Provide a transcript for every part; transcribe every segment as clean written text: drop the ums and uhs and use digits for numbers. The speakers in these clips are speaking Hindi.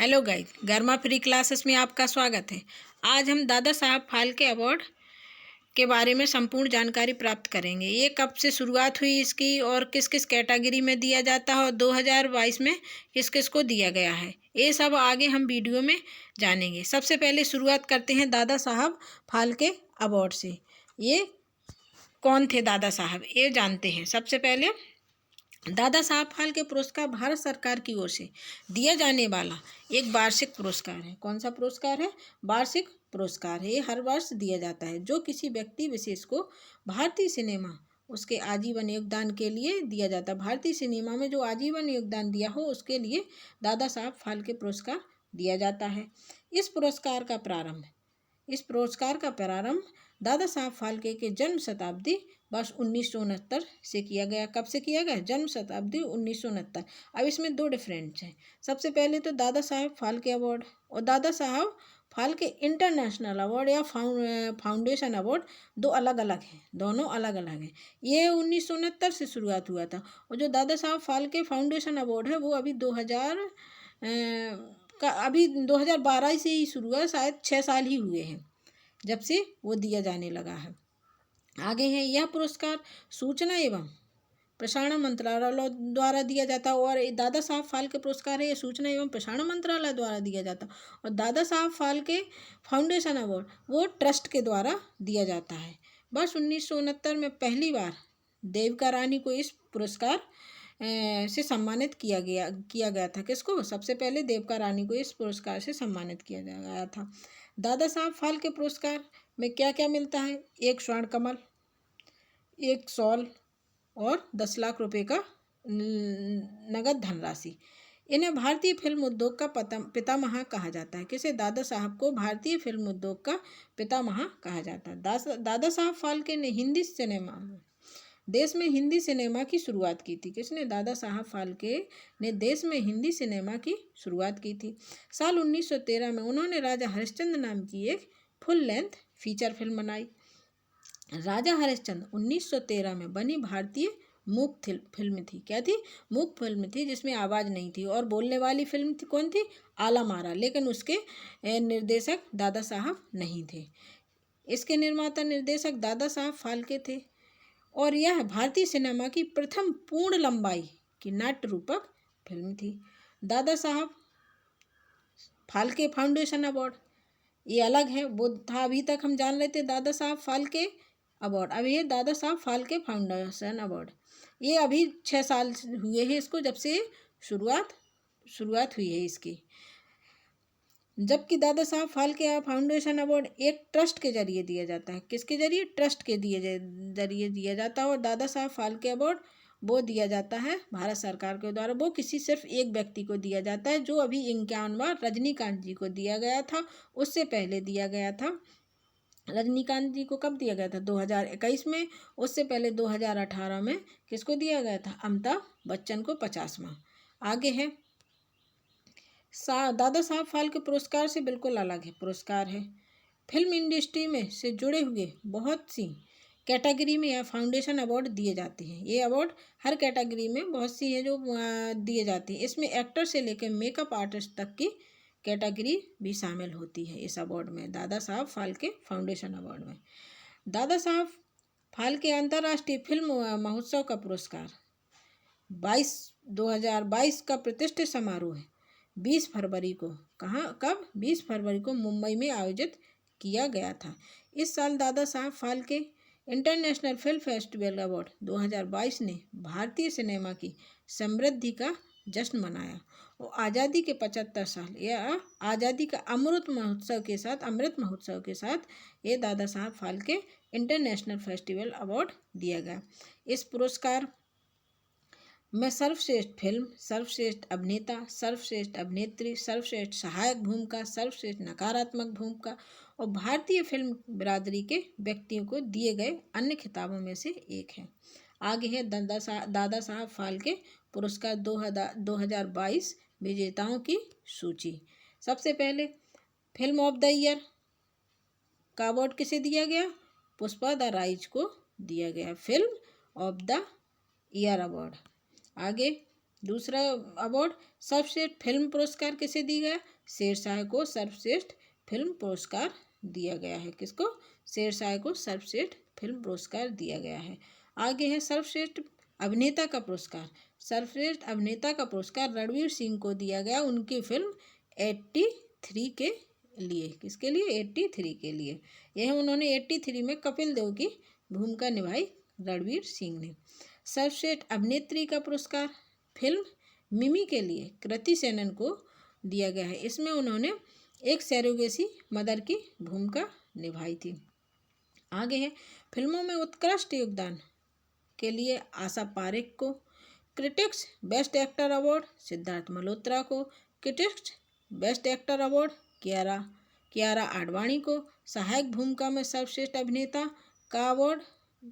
हेलो गाइस, गर्मा फ्री क्लासेस में आपका स्वागत है। आज हम दादा साहब फाल्के अवार्ड के बारे में संपूर्ण जानकारी प्राप्त करेंगे। ये कब से शुरुआत हुई इसकी और किस किस कैटेगरी में दिया जाता है और 2022 में किस किस को दिया गया है, ये सब आगे हम वीडियो में जानेंगे। सबसे पहले शुरुआत करते हैं दादा साहब फाल्के अवार्ड से। ये कौन थे दादा साहब, ये जानते हैं। सबसे पहले दादा साहब फाल्के पुरस्कार भारत सरकार की ओर से दिया जाने वाला एक वार्षिक पुरस्कार है। कौन सा पुरस्कार है? वार्षिक पुरस्कार है। ये हर वर्ष दिया जाता है जो किसी व्यक्ति विशेष को भारतीय सिनेमा उसके आजीवन योगदान के लिए दिया जाता है। भारतीय सिनेमा में जो आजीवन योगदान दिया हो उसके लिए दादा साहब फाल्के पुरस्कार दिया जाता है। इस पुरस्कार का प्रारंभ दादा साहब फाल्के के जन्म शताब्दी वर्ष 1969 से किया गया। कब से किया गया? जन्म शताब्दी 1969। अब इसमें दो डिफरेंस हैं। सबसे पहले तो दादा साहब फाल्के अवार्ड और दादा साहब फाल्के इंटरनेशनल अवार्ड या फाउंडेशन अवार्ड दो अलग अलग हैं, दोनों अलग अलग हैं। ये 1969 से शुरुआत हुआ था और जो दादा साहब फाल्के फाउंडेशन अवार्ड है वो अभी 2012 से ही शुरू हुआ। शायद 6 साल ही हुए हैं जब से वो दिया जाने लगा है। आगे है, यह पुरस्कार सूचना एवं प्रसारण मंत्रालय द्वारा दिया जाता है और दादा साहब फाल्के पुरस्कार है ये सूचना एवं प्रसारण मंत्रालय द्वारा दिया जाता है। और दादा साहब फाल्के फाउंडेशन अवार्ड वो ट्रस्ट के द्वारा दिया जाता है। वर्ष 1969 में पहली बार देविका रानी को इस पुरस्कार से सम्मानित किया गया था। किसको? सबसे पहले देविका रानी को इस पुरस्कार से सम्मानित किया गया था। दादा साहब फाल्के पुरस्कार में क्या क्या मिलता है? एक स्वर्ण कमल, एक शॉल और 10 लाख रुपए का नगद धनराशि। इन्हें भारतीय फिल्म उद्योग का पितामह कहा जाता है। किसे? दादा साहब को भारतीय फिल्म उद्योग का पितामह कहा जाता है। दादा साहब फाल्के ने देश में हिंदी सिनेमा की शुरुआत की थी। किसने? दादा साहब फाल्के ने देश में हिंदी सिनेमा की शुरुआत की थी। साल 1913 में उन्होंने राजा हरिश्चंद्र नाम की एक फुल लेंथ फीचर फिल्म बनाई। राजा हरिश्चंद्र 1913 में बनी भारतीय मूक फिल्म थी। क्या थी? मूक फिल्म थी जिसमें आवाज़ नहीं थी और बोलने वाली फिल्म थी। कौन थी? आला मारा। लेकिन उसके निर्देशक दादा साहब नहीं थे। इसके निर्माता निर्देशक दादा साहब फाल्के थे और यह भारतीय सिनेमा की प्रथम पूर्ण लंबाई की नाट्य रूपक फिल्म थी। दादा साहब फाल्के फाउंडेशन अवार्ड ये अलग है, वो था अभी तक हम जान लेते दादा साहब फाल्के अवार्ड। अब ये दादा साहब फाल्के फाउंडेशन अवार्ड ये अभी 6 साल हुए हैं इसको, जब से शुरुआत हुई है इसकी। जबकि दादा साहब फाल्के फाउंडेशन अवार्ड एक ट्रस्ट के जरिए दिया जाता है। किसके जरिए? ट्रस्ट के जरिए दिया जाता है। और दादा साहब फाल्के अवार्ड वो दिया जाता है भारत सरकार के द्वारा। वो किसी सिर्फ एक व्यक्ति को दिया जाता है जो अभी 51वां रजनीकांत जी को दिया गया था। उससे पहले दिया गया था रजनीकांत जी को। कब दिया गया था? 2021 में। उससे पहले 2018 में किसको दिया गया था? अमिताभ बच्चन को 50वां। आगे है, दादा साहब फाल्के पुरस्कार से बिल्कुल अलग है पुरस्कार है। फिल्म इंडस्ट्री में से जुड़े हुए बहुत सी कैटेगरी में यह फाउंडेशन अवार्ड दिए जाते हैं। ये अवार्ड हर कैटेगरी में बहुत सी है जो दिए जाती हैं। इसमें एक्टर से लेकर मेकअप आर्टिस्ट तक की कैटेगरी भी शामिल होती है इस अवार्ड में, दादा साहब फाल्के फाउंडेशन अवार्ड में। दादा साहब फाल्के अंतर्राष्ट्रीय फिल्म महोत्सव का पुरस्कार 2022 का प्रतिष्ठित समारोह है 20 फरवरी को। कब? 20 फरवरी को मुंबई में आयोजित किया गया था। इस साल दादा Saheb Phalke international film festival award 2022 ने भारतीय सिनेमा की समृद्धि का जश्न मनाया और आज़ादी के 75 साल या आज़ादी का अमृत महोत्सव के साथ ये दादा Saheb Phalke international festival award दिया गया। इस पुरस्कार में सर्वश्रेष्ठ फिल्म, सर्वश्रेष्ठ अभिनेता, सर्वश्रेष्ठ अभिनेत्री, सर्वश्रेष्ठ सहायक भूमिका, सर्वश्रेष्ठ नकारात्मक भूमिका और भारतीय फिल्म बिरादरी के व्यक्तियों को दिए गए अन्य खिताबों में से एक है। आगे है दादा साहब फाल्के पुरस्कार 2022 विजेताओं की सूची। सबसे पहले फिल्म ऑफ द ईयर का अवार्ड किसे दिया गया? पुष्पा द राइज को दिया गया film of the year award. आगे दूसरा अवार्ड सर्वश्रेष्ठ फिल्म पुरस्कार किसे दिया गया? शेरशाह को सर्वश्रेष्ठ फिल्म पुरस्कार दिया गया है। किसको? शेरशाह को सर्वश्रेष्ठ फिल्म पुरस्कार दिया गया है। आगे है सर्वश्रेष्ठ अभिनेता का पुरस्कार। सर्वश्रेष्ठ अभिनेता का पुरस्कार रणवीर सिंह को दिया गया उनकी फिल्म 83 के लिए। किसके लिए? 83 के लिए। यह उन्होंने 83 में कपिल देव की भूमिका निभाई रणवीर सिंह ने। सर्वश्रेष्ठ अभिनेत्री का पुरस्कार फिल्म मिमी के लिए कृति सेनन को दिया गया है। इसमें उन्होंने एक सरोगेसी मदर की भूमिका निभाई थी। आगे है फिल्मों में उत्कृष्ट योगदान के लिए आशा पारेख को, critics best actor award Siddharth Malhotra को, critics best actor award Kiara Advani को, सहायक भूमिका में सर्वश्रेष्ठ अभिनेता का अवार्ड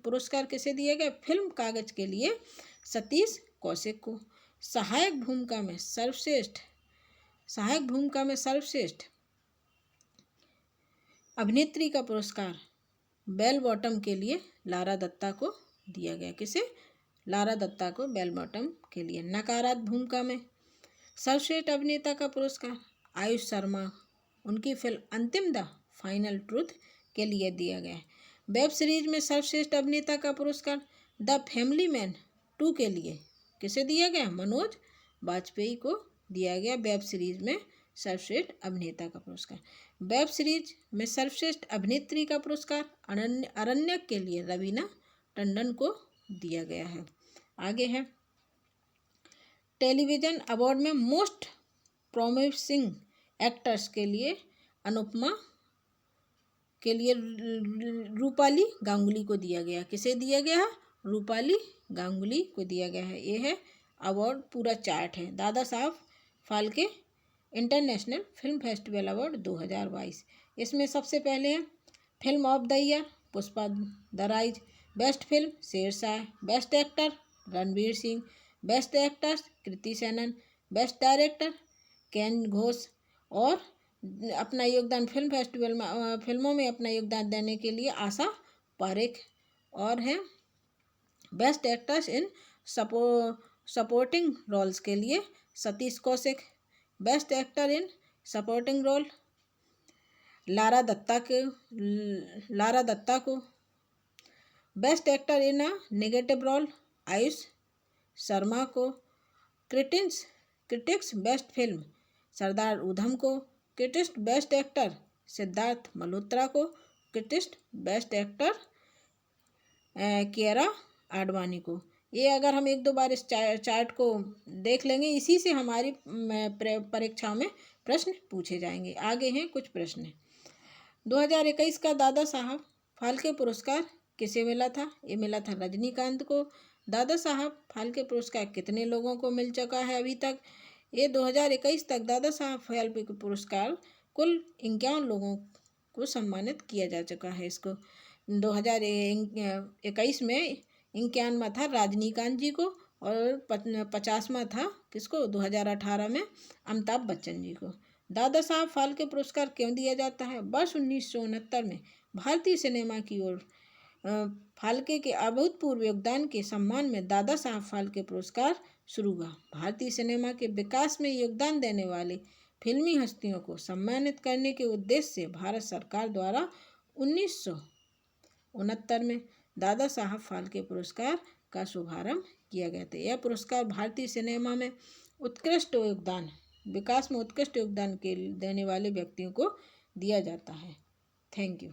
पुरस्कार किसे दिया गया? फिल्म कागज के लिए सतीश कौशिक को। सहायक भूमिका में सर्वश्रेष्ठ अभिनेत्री का पुरस्कार बेल बॉटम के लिए लारा दत्ता को दिया गया। किसे? लारा दत्ता को बेल बॉटम के लिए। नकारात्मक भूमिका में सर्वश्रेष्ठ अभिनेता का पुरस्कार आयुष शर्मा उनकी फिल्म अंतिम द फाइनल ट्रूथ के लिए दिया गया है। वेब सीरीज में सर्वश्रेष्ठ अभिनेता का पुरस्कार द फैमिली मैन 2 के लिए किसे दिया गया? मनोज बाजपेयी को दिया गया वेब सीरीज में सर्वश्रेष्ठ अभिनेता का पुरस्कार। वेब सीरीज में सर्वश्रेष्ठ अभिनेत्री का पुरस्कार अरण्यक के लिए रवीना टंडन को दिया गया है। आगे है टेलीविजन अवार्ड में मोस्ट प्रॉमिसिंग एक्टर्स के लिए अनुपमा के लिए रूपाली गांगुली को दिया गया। किसे दिया गया? रूपाली गांगुली को दिया गया है। ये है अवार्ड पूरा चार्ट है। Dada Saheb Phalke international film festival award 2022। इसमें सबसे पहले है film of the year Pushpa the rise, best film Shershaah, best actor Ranveer Singh, best actress Kriti Sanon, best director Ken Ghosh और अपना योगदान फिल्म फेस्टिवल में फिल्मों में अपना योगदान देने के लिए आशा पारेख। और है best actress in supporting roles के लिए Satish Kaushik, best actor in supporting role Lara Dutta को, best actor in a negative role Aayush Sharma को, critics best film Sardar Udham को, critics best actor Siddharth Malhotra को, critics best actor Kiara Advani को। ये अगर हम एक दो बार इस चार्ट को देख लेंगे, इसी से हमारी परीक्षा में प्रश्न पूछे जाएंगे। आगे हैं कुछ प्रश्न। 2021 का दादा साहब फाल्के पुरस्कार किसे मिला था? ये मिला था रजनीकांत को। दादा साहब फाल्के पुरस्कार कितने लोगों को मिल चुका है अभी तक? ये 2021 तक दादा साहब फाल्के पुरस्कार कुल 51 लोगों को सम्मानित किया जा चुका है। इसको 2021 में 51वां था रजनीकांत जी को और 50वां था किसको? 2018 में अमिताभ बच्चन जी को। दादा साहब फाल्के पुरस्कार क्यों दिया जाता है? वर्ष 1969 में भारतीय सिनेमा की ओर फाल्के के अभूतपूर्व योगदान के सम्मान में दादा साहब फाल्के पुरस्कार शुरू हुआ। भारतीय सिनेमा के विकास में योगदान देने वाले फिल्मी हस्तियों को सम्मानित करने के उद्देश्य से भारत सरकार द्वारा 1969 में दादा साहब फाल्के पुरस्कार का शुभारंभ किया गया था। यह पुरस्कार भारतीय सिनेमा में उत्कृष्ट योगदान विकास में उत्कृष्ट योगदान के देने वाले व्यक्तियों को दिया जाता है। Thank you.